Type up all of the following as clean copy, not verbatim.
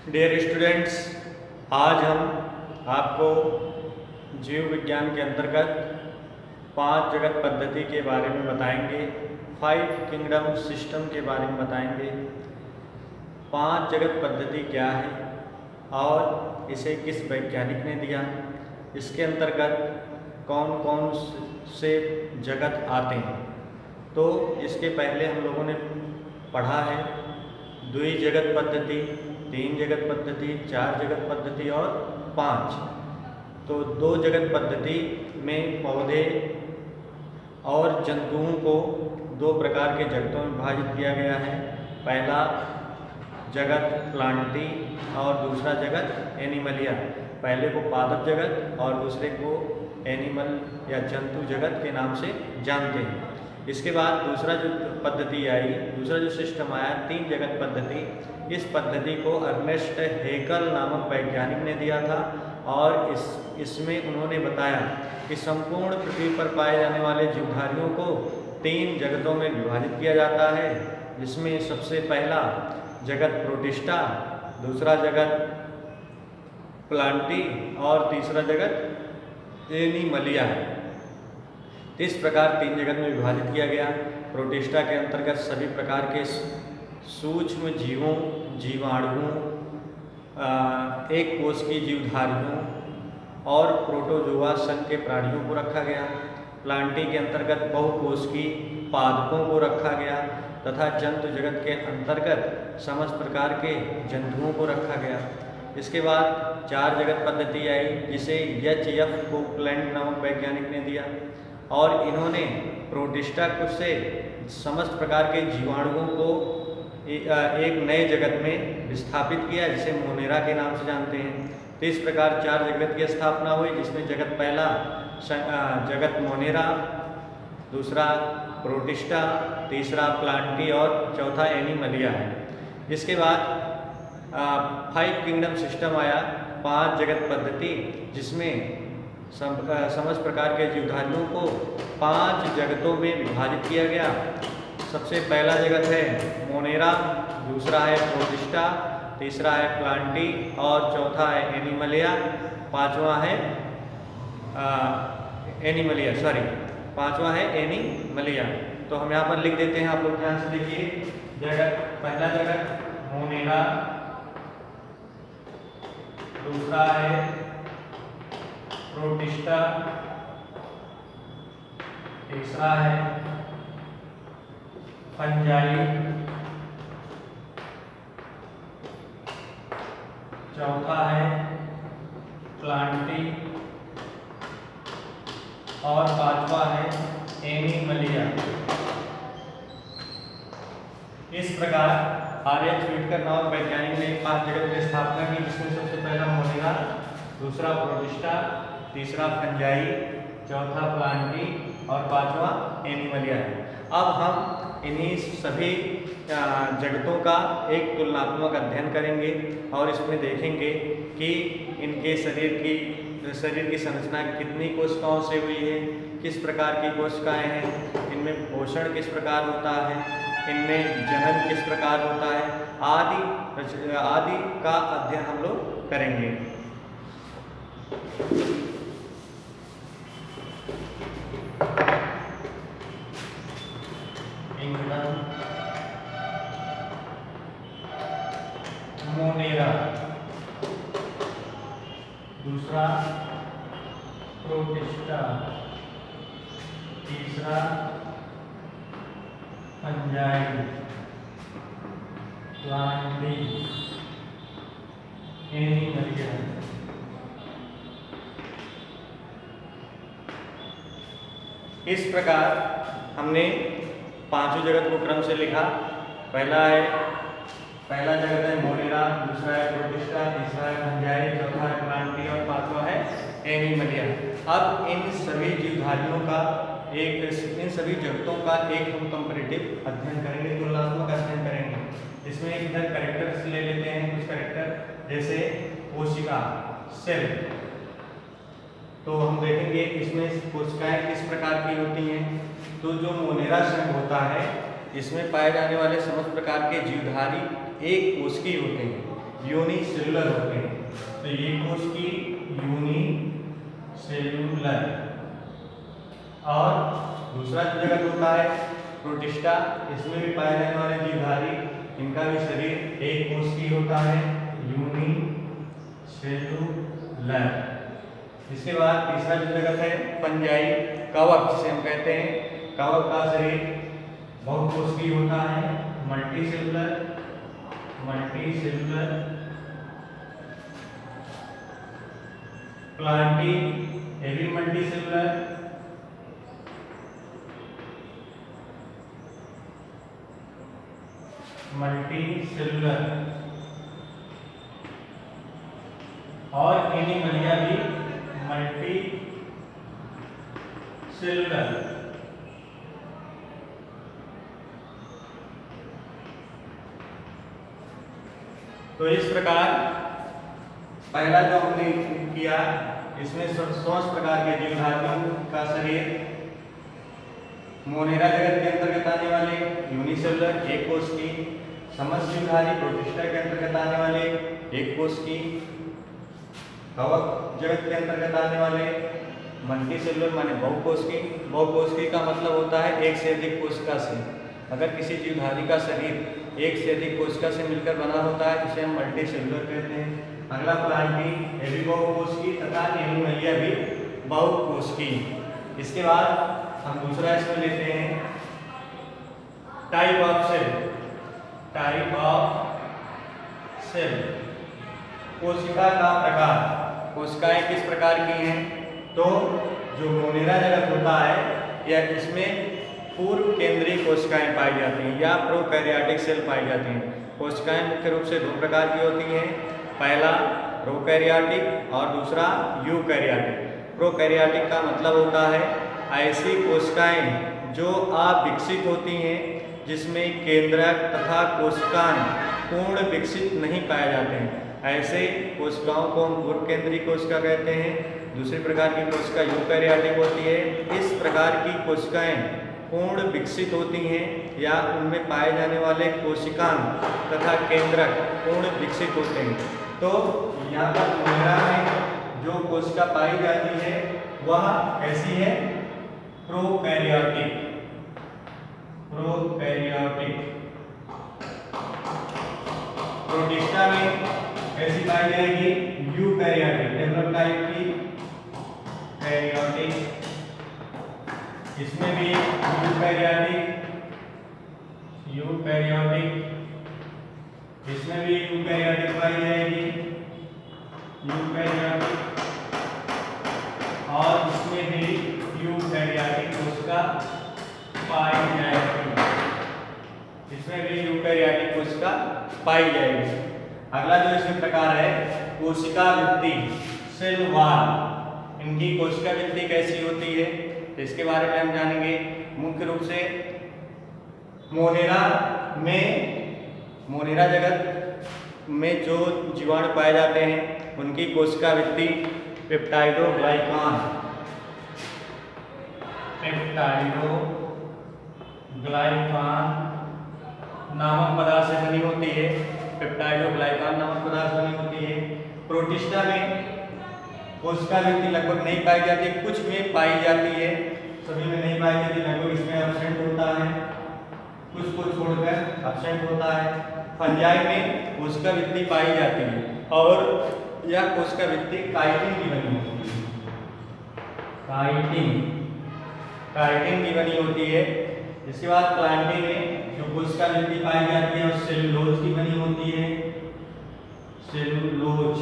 Dear students, आज हम आपको जीव विज्ञान के अंतर्गत 5 जगत पद्धति के बारे में बताएंगे। 5 किंगडम सिस्टम के बारे में बताएंगे। 5 जगत पद्धति क्या है और इसे किस वैज्ञानिक ने दिया, इसके अंतर्गत कौन कौन से जगत आते हैं। तो इसके पहले हम लोगों ने पढ़ा है द्वि जगत पद्धति, 3 जगत पद्धति, 4 जगत पद्धति और 5। तो 2 जगत पद्धति में पौधे और जंतुओं को 2 प्रकार के जगतों में विभाजित किया गया है। पहला जगत प्लांटी और दूसरा जगत एनिमलिया। पहले को पादप जगत और दूसरे को एनिमल या जंतु जगत के नाम से जानते हैं। इसके बाद दूसरा जो पद्धति आई, दूसरा जो सिस्टम आया 3 जगत पद्धति। इस पद्धति को अर्नेस्ट हेकल नामक वैज्ञानिक ने दिया था और इसमें उन्होंने बताया कि संपूर्ण पृथ्वी पर पाए जाने वाले जीवधारियों को 3 जगतों में विभाजित किया जाता है, जिसमें सबसे पहला जगत प्रोटिस्टा, दूसरा जगत प्लांटी और तीसरा जगत एनिमलिया है। इस प्रकार 3 जगत में विभाजित किया गया। प्रोटिस्टा के अंतर्गत सभी प्रकार के सूक्ष्म जीवों, जीवाणुओं, एक कोश की जीवधारियों और प्रोटोजोआ संघ के प्राणियों को रखा गया। प्लांटी के अंतर्गत बहुकोश की पादपों को रखा गया तथा जंतु जगत के अंतर्गत समस्त प्रकार के जंतुओं को रखा गया। इसके बाद 4 जगत पद्धति आई, जिसे एच.एफ. कोपलैंड नामक वैज्ञानिक ने दिया और इन्होंने प्रोटिस्टा से समस्त प्रकार के जीवाणुओं को एक नए जगत में विस्थापित किया, जिसे मोनेरा के नाम से जानते हैं। तो इस प्रकार 4 जगत की स्थापना हुई, जिसमें जगत पहला जगत मोनेरा, दूसरा प्रोटिस्टा, तीसरा प्लांटी और चौथा एनिमलिया है। इसके बाद 5 किंगडम सिस्टम आया, 5 जगत पद्धति, जिसमें समस्त प्रकार के जीवधारियों को 5 जगतों में विभाजित किया गया। सबसे पहला जगत है मोनेरा, दूसरा है प्रोटिस्टा, तीसरा है प्लांटी और चौथा है एनिमलिया, पांचवा है एनिमलिया। तो हम यहाँ पर लिख देते हैं, आप लोग ध्यान से देखिए। पहला जगत मोनेरा, दूसरा है प्रोटिस्टा, तीसरा है फंजाई, चौथा है प्लांटी और पांचवा है एनिमलिया। इस प्रकार आर.एच. व्हिटकर नामक वैज्ञानिक ने 5 जगत की स्थापना की, जिसमें सबसे पहला मोनेरा, दूसरा प्रोटिस्टा, तीसरा फंजाई, चौथा प्लांटी और पांचवा एनिमलिया है। अब हम इन्हीं सभी जगतों का एक तुलनात्मक अध्ययन करेंगे और इसमें देखेंगे कि इनके शरीर की संरचना कितनी कोशिकाओं से हुई है, किस प्रकार की कोशिकाएं हैं, इनमें पोषण किस प्रकार होता है, इनमें जनन किस प्रकार होता है, आदि का अध्ययन हम लोग करेंगे। मोनेरा, दूसरा प्रोटिस्टा, तीसरा फंजाई, प्लांटी, एनिमलिया। इस प्रकार हमने 5 जगत को क्रम से लिखा। पहला जगत है मोनेरा, दूसरा है प्रोटिस्टा, तीसरा है फंजाई, चौथा है प्लांटी और पांचवा है एनिमलिया। अब इन सभी जीवधारियों का इन सभी जगतों का एक हम कंपैरेटिव अध्ययन करेंगे, तुलनात्मक अध्ययन करेंगे। इसमें इधर कैरेक्टर्स ले लेते हैं, कुछ कैरेक्टर जैसे कोशिका, सेल। तो हम देखेंगे इसमें कोशिकाएं किस प्रकार की होती हैं। तो जो मोनेरा संघ होता है, इसमें पाए जाने वाले समस्त प्रकार के जीवधारी एक कोशिकीय होते हैं। यूनिसेलुलर होते हैं। तो ये कोशिकी यूनिसेलुलर। और दूसरा जो जगत होता है प्रोटिस्टा, इसमें भी पाए जाने वाले जीवधारी, इनका भी शरीर एक कोशिकीय होता है, यूनिसेलुलर। इसके बाद तीसरा जो जगत है पंजाई कवक, जिसे हम कहते हैं, कवक का शरीर बहुकोशिकीय होता है, मल्टीसेलुलर। प्लांटी, ये भी मल्टीसेलुलर। और एनिमलिया भी मल्टीसेलुलर। तो इस प्रकार पहला जो हमने किया, इसमें 16 प्रकार के जीवधारियों का शरीर, मोनेरा जगत के अंतर्गत आने वाले यूनिसेलुलर एक कोशिकीय, समस्त जीवधारी प्रोटिस्टा के अंतर्गत आने वाले एक कोशिकीय, कवक जगत के अंतर्गत आने वाले मल्टीसेलुलर माने बहुकोशिकीय। बहुकोशिकीय का मतलब होता है एक से अधिक कोशिका से। अगर किसी जीवधारी का शरीर एक से अधिक कोशिका से मिलकर बना होता है जिसे हम मल्टीसेलुलर कहते हैं। अगला प्लांटी, ये भी बहुकोशिकीय तथा एनिमलिया भी बहुकोशिकीय। इसके बाद हम दूसरा इसमें लेते हैं टाइप ऑफ सेल। कोशिका का प्रकार। कोशिकाएं किस प्रकार की हैं? तो जो मोनेरा जगत होता है या इसमें पूर्व केंद्रीय कोशिकाएं पाई जाती हैं या प्रोकैरियोटिक सेल पाई जाती हैं। कोशिकाएं मुख्य रूप से 2 प्रकार की होती हैं, पहला प्रोकैरियोटिक और दूसरा यूकैरियोटिक। प्रोकैरियोटिक का मतलब होता है ऐसी कोशिकाएं जो अविकसित होती हैं, जिसमें केंद्रक तथा कोशिकाएं पूर्ण विकसित नहीं पाए जाते हैं। ऐसे कोशिकाओं को हम पूर्व केंद्रीय कोशिका कहते हैं। दूसरी प्रकार की कोशिका यूकैरियोटिक होती है। इस प्रकार की कोशिकाएं पूर्ण विकसित होती हैं या उनमें पाए जाने वाले कोशिकांग तथा केंद्रक पूर्ण विकसित होते हैं। तो यहाँ पर मोनेरा में जो कोशिका पाई जाती है वह कैसी है? प्रोकैरियोटिक। प्रोटिस्टा में कैसी पाई जाएगी? यूकैरियोटिक, डेवलप टाइप की कैरियोटिक। इसमें भी यूकैरियोटिक, इसमें भी यूकैरियोटिक पाई जाएगी, यूकैरियोटिक। और इसमें भी यूकैरियोटिक कोशिका पाई जाएगी, इसमें भी यूकैरियोटिक कोशिका पाई जाएगी। अगला जो इसमें प्रकार है कोशिका वृत्ति, सेल वॉल। इनकी कोशिका वृत्ति कैसी होती है तो इसके बारे में हम जानेंगे। मुख्य रूप से मोनेरा जगत में जो जीवाणु पाए जाते हैं उनकी कोशिका वृत्ति पेप्टाइडोग्लाइकान नामक पदार्थ से बनी होती है। पेप्टाइडोग्लाइकान नामक पदार्थ बनी होती है। प्रोटिस्टा में कोशिका वृत्ति लगभग नहीं पाई जाती, कुछ में पाई जाती है, सभी में नहीं पाई जाती, लगभग इसमें एब्सेंट होता है, कुछ को छोड़कर एब्सेंट होता है। फंजाई में कोशिका वृत्ति पाई जाती है और यह कोशिका वृत्ति काइटिन की बनी होती है, काइटिन की बनी होती है। इसके बाद प्लांटी में जो कोशिका वृत्ति पाई जाती है और सेलुलोज की बनी होती है, सेलुलोज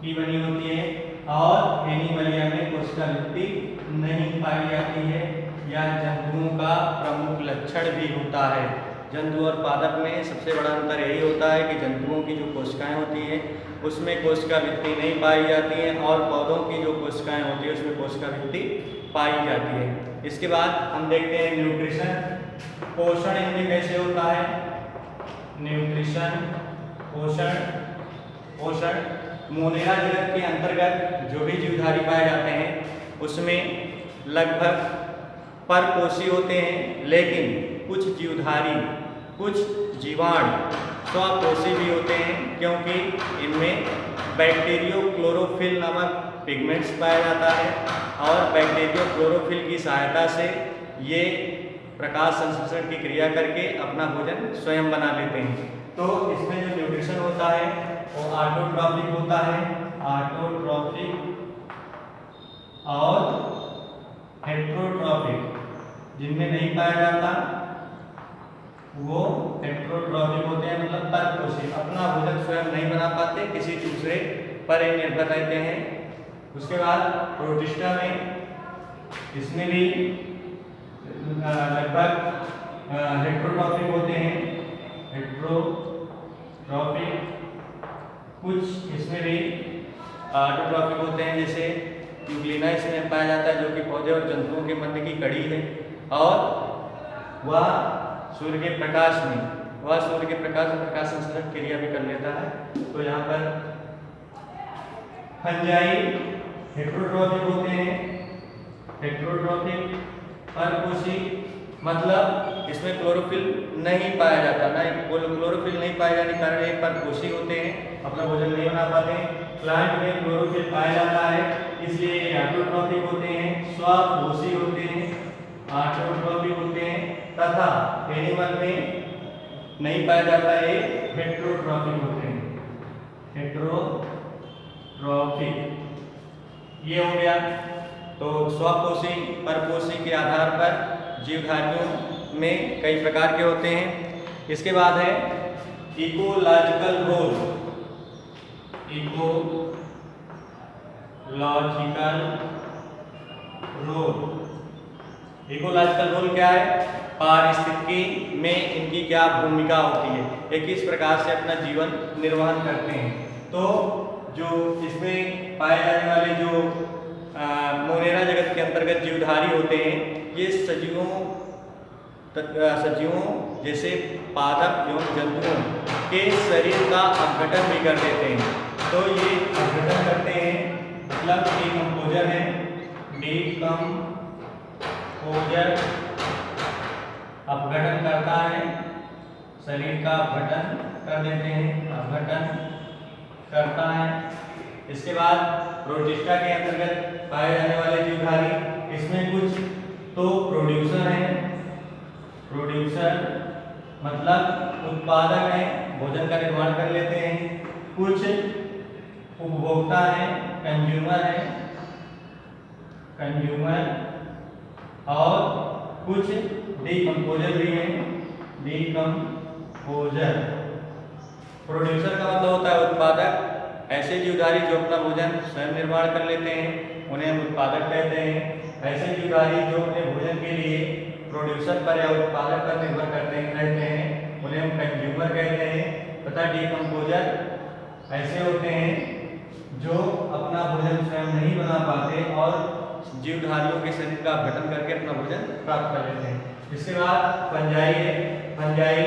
की बनी होती है। और एनिमलिया में कोशिका वृत्ति नहीं पाई जाती है। यह जंतुओं का प्रमुख लक्षण भी होता है। जंतु और पादप में सबसे बड़ा अंतर यही होता है कि जंतुओं की जो कोशिकाएं होती हैं उसमें कोशिका वृत्ति नहीं पाई जाती है और पौधों की जो कोशिकाएं होती है उसमें कोशिका वृत्ति पाई जाती है। इसके बाद हम देखते हैं न्यूट्रिशन, पोषण इनमें कैसे होता है। न्यूट्रिशन, पोषण मोनेरा जगत के अंतर्गत जो भी जीवधारी पाए जाते हैं उसमें लगभग परपोषी होते हैं, लेकिन कुछ जीवधारी, कुछ जीवाणु स्वापोषी भी होते हैं क्योंकि इनमें बैक्टीरियोक्लोरोफिल नामक पिगमेंट्स पाया जाता है और बैक्टीरियोक्लोरोफिल की सहायता से ये प्रकाश संश्लेषण की क्रिया करके अपना भोजन स्वयं बना लेते हैं। तो इसमें जो न्यूट्रिशन होता है वो ऑटोट्रॉफिक होता है, ऑटोट्रॉफिक और हेट्रोट्रॉफिक। जिनमें नहीं पाया जाता वो हेट्रोट्रॉफिक होते हैं, मतलब परपोषी, अपना भोजन स्वयं नहीं बना पाते, किसी दूसरे पर निर्भर रहते हैं। उसके बाद प्रोटिस्टा में, इसमें भी लगभग हेट्रोट्रॉफिक होते हैं, हेट्रोट्रॉफिक। कुछ इसमें भी ऑटोट्रॉफिक होते हैं, जैसे यूग्लिना इसमें पाया जाता है जो कि पौधे और जंतुओं के मध्य की कड़ी है और वह सूर्य के प्रकाश में प्रकाश संश्लेषण क्रिया भी कर लेता है। तो यहाँ पर फंजाई हेट्रोट्रॉफिक होते हैं, हेट्रोट्रॉफिक परपोषी, मतलब इसमें क्लोरोफिल नहीं पाया जाता, ना क्लोरोफिल नहीं पाए जाने के कारण ये परपोषी होते हैं, अपना भोजन नहीं बना पाते। प्लांट में क्लोरोफिल पाया जाता है इसलिए ये ऑटोट्रॉफिक होते हैं, स्वापोषी होते हैं, ऑटोट्रॉफिक होते हैं, तथा एनिमल में नहीं पाया जाता है, हेट्रोट्रॉफिक होते हैं, हेट्रोट्रॉफिक। ये हो गया। तो स्वापोषी परपोषी के आधार पर जीवधारियों में कई प्रकार के होते हैं। इसके बाद है इकोलॉजिकल रोल। इकोलॉजिकल रोल क्या है? पारिस्थितिकी में इनकी क्या भूमिका होती है, ये किस प्रकार से अपना जीवन निर्वहन करते हैं। तो जो इसमें पाए जाने वाले जो मोनेरा जगत के अंतर्गत जीवधारी होते हैं, ये सजीवों जैसे पादप एवं जंतुओं के शरीर का अपघटन भी कर देते हैं। तो ये अपघटन करते हैं, मतलब डीकम्पोजर है, डीकम्पोजर अपघटन करता है, शरीर का अपघटन कर देते हैं, अपघटन करता है। इसके बाद प्रोटिस्टा के अंतर्गत पाए जाने वाले जीवधारी, इसमें कुछ तो प्रोड्यूसर हैं, प्रोड्यूसर मतलब उत्पादक हैं, भोजन का निर्माण कर लेते हैं। कुछ उपभोक्ता हैं, कंज्यूमर हैं, कंज्यूमर, और कुछ डीकम्पोजर भी हैं, डीकम्पोजर। प्रोड्यूसर का मतलब होता है उत्पादक। ऐसे जीवधारी जो अपना भोजन स्वयं निर्माण कर लेते हैं उन्हें हम उत्पादक कहते हैं। ऐसे जीवधारी जो अपने भोजन के लिए प्रोड्यूसर पर या उत्पादक पर निर्भर रहते हैं उन्हें हम कंज्यूमर कहते हैं। तथा डीकम्पोजर ऐसे होते हैं जो अपना भोजन स्वयं नहीं बना पाते और जीवधारियों के शरीर का अपघटन करके अपना भोजन प्राप्त कर लेते हैं। इसके बाद फंजाई है, फंजाई